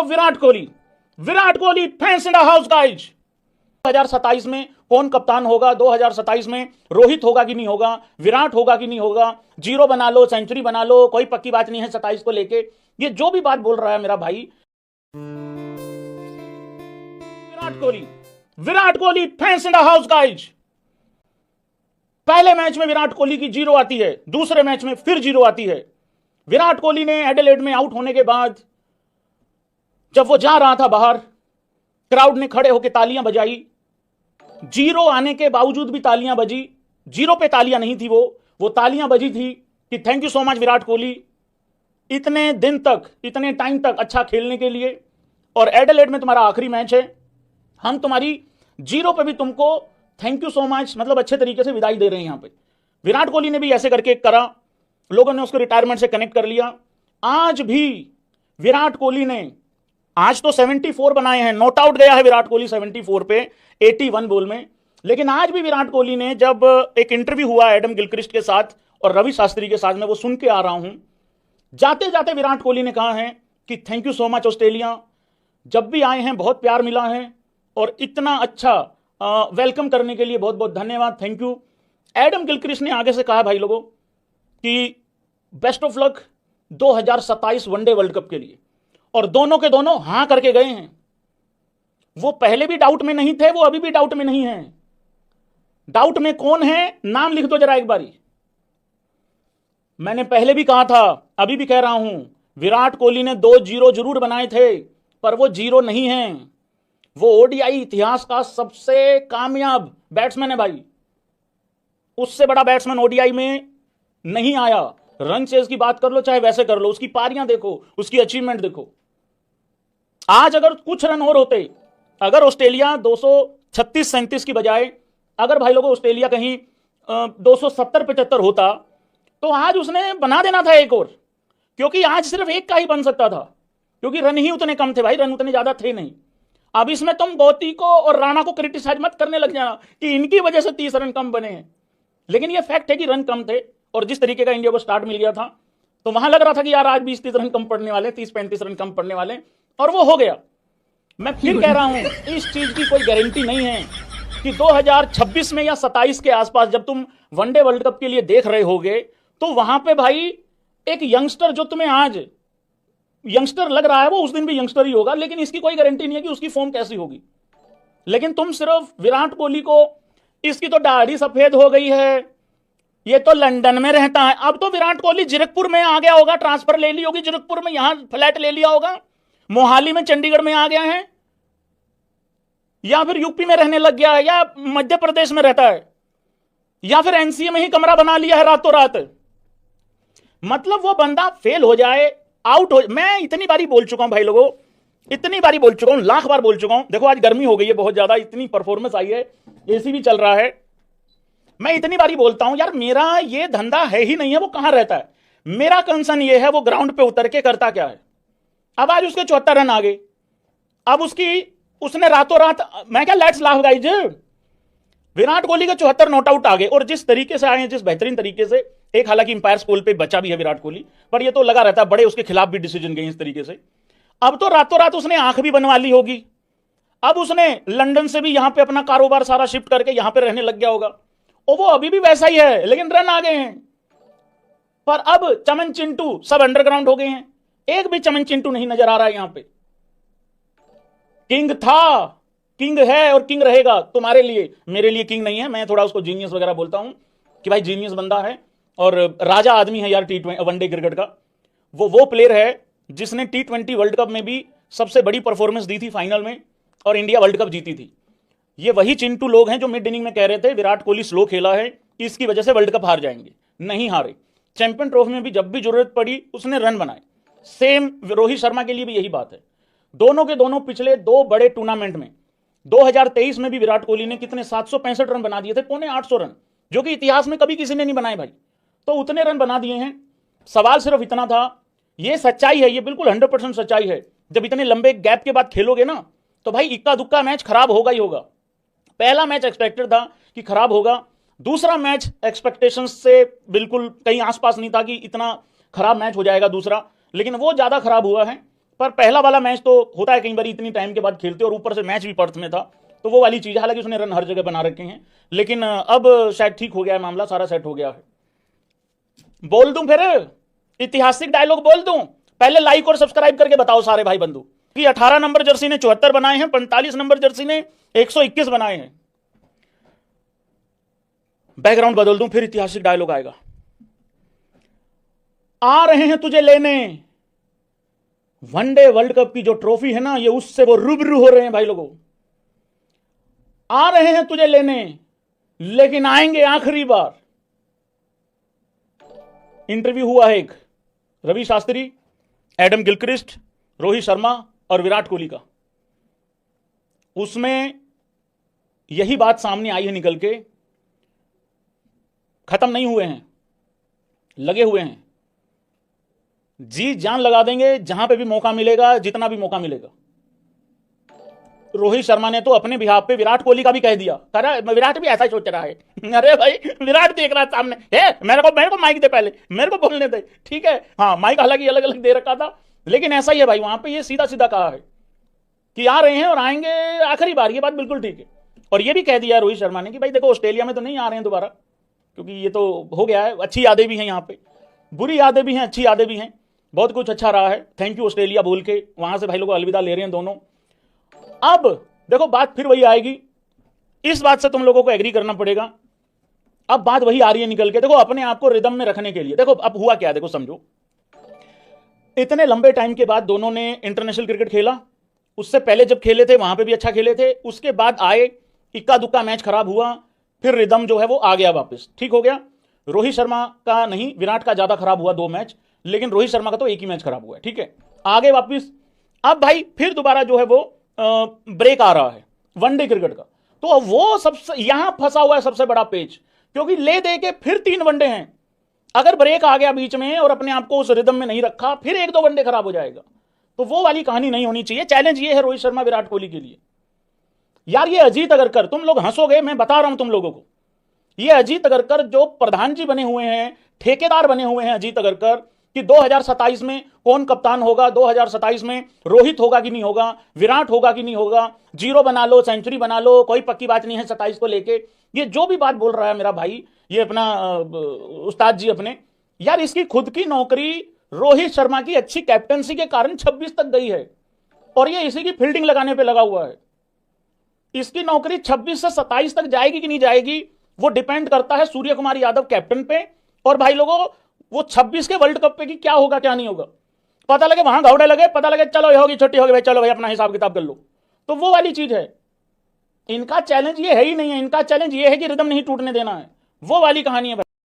Of Virat Kohli fans in the house guys. 2027 में कौन कप्तान होगा, 2027 में रोहित होगा कि नहीं होगा, विराट होगा कि नहीं होगा, जीरो बना लो, सेंचुरी बना लो, कोई पक्की बात नहीं है 27 को लेके। ये जो भी बात बोल रहा है मेरा भाई, Virat Kohli fans in the house guys. पहले मैच में विराट कोहली की जीरो आती है, दूसरे मैच में फिर जीरो आती है। विराट कोहली ने एडिलेड में आउट होने के बाद जब वो जा रहा था बाहर, क्राउड ने खड़े होकर तालियां बजाई। जीरो आने के बावजूद भी तालियां बजी, जीरो पे तालियां नहीं थी, वो तालियां बजी थी कि thank you so much Virat Kohli, इतने दिन तक, इतने टाइम तक अच्छा खेलने के लिए, और एडिलेड में तुम्हारा आखिरी मैच है, हम तुम्हारी जीरो पे भी तुमको थैंक यू सो मच, मतलब अच्छे तरीके से विदाई दे रहे हैं। यहां पे विराट कोहली ने भी ऐसे करके करा, लोगों ने उसको रिटायरमेंट से कनेक्ट कर लिया। आज भी विराट कोहली ने, आज तो 74 बनाए हैं, नॉट आउट गया है विराट कोहली 74 पे 81 बॉल में, लेकिन आज भी विराट कोहली ने, जब एक इंटरव्यू हुआ एडम गिलक्रिस्ट के साथ और रवि शास्त्री के साथ, मैं वो सुन के आ रहा हूं, जाते जाते विराट कोहली ने कहा है कि thank you so much Australia, जब भी आए हैं बहुत प्यार मिला है और इतना अच्छा वेलकम करने के लिए बहुत बहुत धन्यवाद, थैंक यू। एडम गिलक्रिस्ट ने आगे से कहा भाई लोगों कि best of luck 2027 one day world cup के लिए, और दोनों के दोनों हां करके गए हैं। वो पहले भी डाउट में नहीं थे, वो अभी भी डाउट में नहीं है। डाउट में कौन है, नाम लिख दो जरा एक बारी। मैंने पहले भी कहा था, अभी भी कह रहा हूं, विराट कोहली ने 2 जीरो जरूर बनाए थे, पर वो जीरो नहीं हैं। वो ओडीआई इतिहास का सबसे कामयाब बैट्समैन है भाई, उससे बड़ा बैट्समैन ओडीआई में नहीं आया। रन चेज की बात कर लो चाहे वैसे कर लो, उसकी पारियां देखो, उसकी अचीवमेंट देखो। आज अगर कुछ रन और होते, अगर ऑस्ट्रेलिया 236-37 की बजाय अगर भाई लोगों ऑस्ट्रेलिया कहीं 270-75 होता, तो आज उसने बना देना था एक और, क्योंकि आज सिर्फ एक का ही बन सकता था, क्योंकि रन ही उतने कम थे भाई, रन उतने ज्यादा थे नहीं। अब इसमें तुम गौती को और राणा को क्रिटिसाइज मत करने लग जाना कि इनकी वजह से 30 रन कम बने हैं, लेकिन यह फैक्ट है कि रन कम थे, और जिस तरीके का इंडिया को स्टार्ट मिल गया था, तो वहां लग रहा था कि यार आज 20-30 रन कम पड़ने वाले, 30-35 रन कम पड़ने वाले, और वो हो गया। मैं फिर कह रहा हूं, इस चीज की कोई गारंटी नहीं है कि 2026 में या 27 के आसपास जब तुम वनडे वर्ल्ड कप के लिए देख रहे होगे, तो वहां पे भाई एक यंगस्टर, जो तुम्हें आज यंगस्टर लग रहा है, वो उस दिन भी यंगस्टर ही होगा, लेकिन इसकी कोई गारंटी नहीं है कि उसकी फॉर्म कैसी होगी। लेकिन तुम सिर्फ विराट कोहली को, इसकी तो दाढ़ी सफेद हो गई है, ये तो लंदन में रहता है, अब तो विराट कोहली जीरकपुर में आ गया होगा, ट्रांसफर ले ली होगी जीरकपुर में, यहां फ्लैट ले लिया होगा, मोहाली में, चंडीगढ़ में आ गया है, या फिर यूपी में रहने लग गया है, या मध्य प्रदेश में रहता है, या फिर एनसीए में ही कमरा बना लिया है रातों रात। मतलब वो बंदा फेल हो जाए, आउट हो। मैं इतनी बारी बोल चुका हूं भाई लोगों, इतनी बारी बोल चुका हूं, लाख बार बोल चुका हूं। देखो आज गर्मी हो गई है बहुत ज्यादा, इतनी परफॉर्मेंस आई है, एसी भी चल रहा है। मैं इतनी बारी बोलता हूं यार, मेरा ये धंधा है ही नहीं है, वो कहां रहता है। मेरा कंसर्न ये है वो ग्राउंड पे उतर के करता क्या है। अब आज उसके 74 रन आ गए, अब उसने रातों रात, मैं क्या let's laugh guys, Virat Kohli के 74 नॉट आउट आ गए, और जिस तरीके से आए हैं, जिस बेहतरीन तरीके से, एक हालांकि इंपायर स्कोर पे बचा भी है विराट कोहली, पर ये तो लगा रहता है, बड़े उसके खिलाफ भी डिसीजन गए इस तरीके से। अब तो रातों रात उसने आंख भी बनवा ली होगी, अब उसने लंदन से भी यहां पे अपना कारोबार सारा शिफ्ट करके यहां पे रहने लग गया होगा, और वो अभी भी वैसा ही है, लेकिन रन आ गए हैं। पर अब चमन चिंटू सब अंडरग्राउंड हो गए हैं, एक भी चमन चिंटू नहीं नजर आ रहा है यहां पे। किंग था, किंग है और किंग रहेगा तुम्हारे लिए, मेरे लिए किंग नहीं है। मैं थोड़ा उसको जीनियस वगैरह बोलता हूं कि भाई जीनियस बंदा है और राजा आदमी है यार वनडे क्रिकेट का। वो प्लेयर है जिसने T20 वर्ल्ड कप में भी सबसे बड़ी परफॉर्मेंस दी थी फाइनल में, और इंडिया वर्ल्ड कप जीती थी। ये वही चिंटू लोग हैं जो मिड इनिंग में कह रहे थे विराट कोहली स्लो खेला है, इसकी वजह से वर्ल्ड कप हार जाएंगे। नहीं हारे, चैंपियन ट्रॉफी में भी जब भी जरूरत पड़ी उसने रन बनाए। सेम रोहित शर्मा के लिए भी यही बात है। दोनों के दोनों पिछले 2 बड़े टूर्नामेंट में, 2023 में भी विराट कोहली ने कितने 765 रन बना दिए थे, पौने 800 रन, जो कि इतिहास में कभी किसी ने नहीं बनाए भाई। तो उतने रन बना दिए हैं। सवाल सिर्फ इतना था, ये सच्चाई है, ये बिल्कुल 100% सच्चाई है, जब इतने लंबे गैप के बाद खेलोगे ना, तो भाई इक्का दुक्का मैच खराब होगा ही होगा। पहला मैच एक्सपेक्टेड था कि खराब होगा, दूसरा मैच एक्सपेक्टेशंस से बिल्कुल कहीं आसपास नहीं था कि इतना खराब मैच हो जाएगा दूसरा, लेकिन वो ज्यादा खराब हुआ है। पर पहला वाला मैच तो होता है कई बार इतनी टाइम के बाद खेलते और ऊपर से मैच भी पर्थ में था, तो वो वाली चीज है। हालांकि उसने रन हर जगह बना रखे हैं, लेकिन अब शायद ठीक हो गया है मामला, सारा सेट हो गया है। बोल दूं फिर ऐतिहासिक डायलॉग बोल दूं? पहले लाइक और सब्सक्राइब करके बताओ सारे भाई बंधु कि 18 नंबर जर्सी ने 74 बनाए हैं, 45 नंबर जर्सी ने 121 बनाए हैं। बैकग्राउंड बदल दूं फिर ऐतिहासिक डायलॉग आएगा। आ रहे हैं तुझे लेने, वनडे वर्ल्ड कप की जो ट्रॉफी है ना, ये उससे वो रूबरू हो रहे हैं भाई लोगों। आ रहे हैं तुझे लेने, लेकिन आएंगे आखिरी बार। इंटरव्यू हुआ है एक रवि शास्त्री, एडम गिलक्रिस्ट, रोहित शर्मा और विराट कोहली का। उसमें यही बात सामने आई है निकल के, खत्म नहीं हुए हैं, लगे हुए हैं, जी जान लगा देंगे जहां पे भी मौका मिलेगा, जितना भी मौका मिलेगा। रोहित शर्मा ने तो अपने बिहाफ पे विराट कोहली का भी कह दिया, विराट भी ऐसा ही सोच रहा है। अरे भाई विराट देख रहा है सामने, मेरे को माइक दे, पहले मेरे को बोलने दे, ठीक है। हाँ, माइक हालांकि अलग अलग दे रखा था, लेकिन ऐसा ही है भाई, वहां पे ये सीधा सीधा कहा है कि आ रहे हैं और आएंगे आखिरी बार। ये बात बिल्कुल ठीक है। और ये भी कह दिया रोहित शर्मा ने कि भाई देखो, ऑस्ट्रेलिया में तो नहीं आ रहे हैं दोबारा, क्योंकि ये तो हो गया है। अच्छी यादें भी हैं यहाँ पे, बुरी यादें भी हैं, अच्छी यादें भी हैं, बहुत कुछ अच्छा रहा है। थैंक यू ऑस्ट्रेलिया बोल के वहां से भाई लोग अलविदा ले रहे हैं दोनों। अब देखो बात फिर वही आएगी, इस बात से तुम लोगों को एग्री करना पड़ेगा। अब बात वही आ रही है निकल के, देखो अपने आप को रिदम में रखने के लिए। देखो अब हुआ क्या, देखो समझो, इतने लंबे टाइम के बाद दोनों ने इंटरनेशनल क्रिकेट खेला। उससे पहले जब खेले थे वहां पे भी अच्छा खेले थे, उसके बाद आए, इक्का दुक्का मैच खराब हुआ, फिर रिदम जो है वो आ गया वापस, ठीक हो गया। रोहित शर्मा का नहीं, विराट का ज्यादा खराब हुआ 2 मैच, लेकिन रोहित शर्मा का तो एक ही मैच खराब हुआ है, ठीक है। आगे वापस, अब भाई फिर दोबारा जो है वो ब्रेक आ रहा है वनडे क्रिकेट का। तो वो सबसे यहां फंसा हुआ है सबसे बड़ा पेच, क्योंकि ले दे के फिर 3 वनडे हैं। अगर ब्रेक आ गया बीच में और अपने आप को उस रिदम में नहीं रखा, फिर 1-2 वनडे खराब हो जाएगा। तो वो वाली कहानी नहीं होनी चाहिए। चैलेंज ये है रोहित शर्मा विराट कोहली के लिए। यार ये अजीत अगरकर, तुम लोग हंसोगे, मैं बता रहा हूं तुम लोगों को, ये अजीत अगरकर जो प्रधान जी बने हुए हैं, ठेकेदार बने हुए हैं अजीत अगरकर, कि 2027 में कौन कप्तान होगा, 2027 में रोहित होगा कि नहीं होगा, विराट होगा कि नहीं होगा, 0 बना लो, सेंचुरी बना लो, कोई पक्की बात नहीं है 27 को लेके। ये जो भी बात बोल रहा है मेरा भाई, ये अपना उस्ताद जी अपने, यार इसकी खुद की नौकरी रोहित शर्मा की अच्छी कैप्टनसी के कारण 26 तक गई है, और ये इसी की फील्डिंग लगाने पे लगा हुआ है। इसकी नौकरी 26 से 27 तक जाएगी कि नहीं जाएगी, वो डिपेंड करता है सूर्य कुमार यादव कैप्टन पे, और भाई लोगों वो 26 के वर्ल्ड कप पे की क्या होगा क्या नहीं होगा। पता लगे वहां घावड़े लगे, पता लगे चलो ये होगी, छुट्टी होगी भाई, चलो भाई अपना हिसाब किताब कर लो, तो वो वाली चीज है। इनका चैलेंज ये है ही नहीं है, इनका चैलेंज ये है कि रिदम नहीं टूटने देना है, वो वाली कहानी है भाई।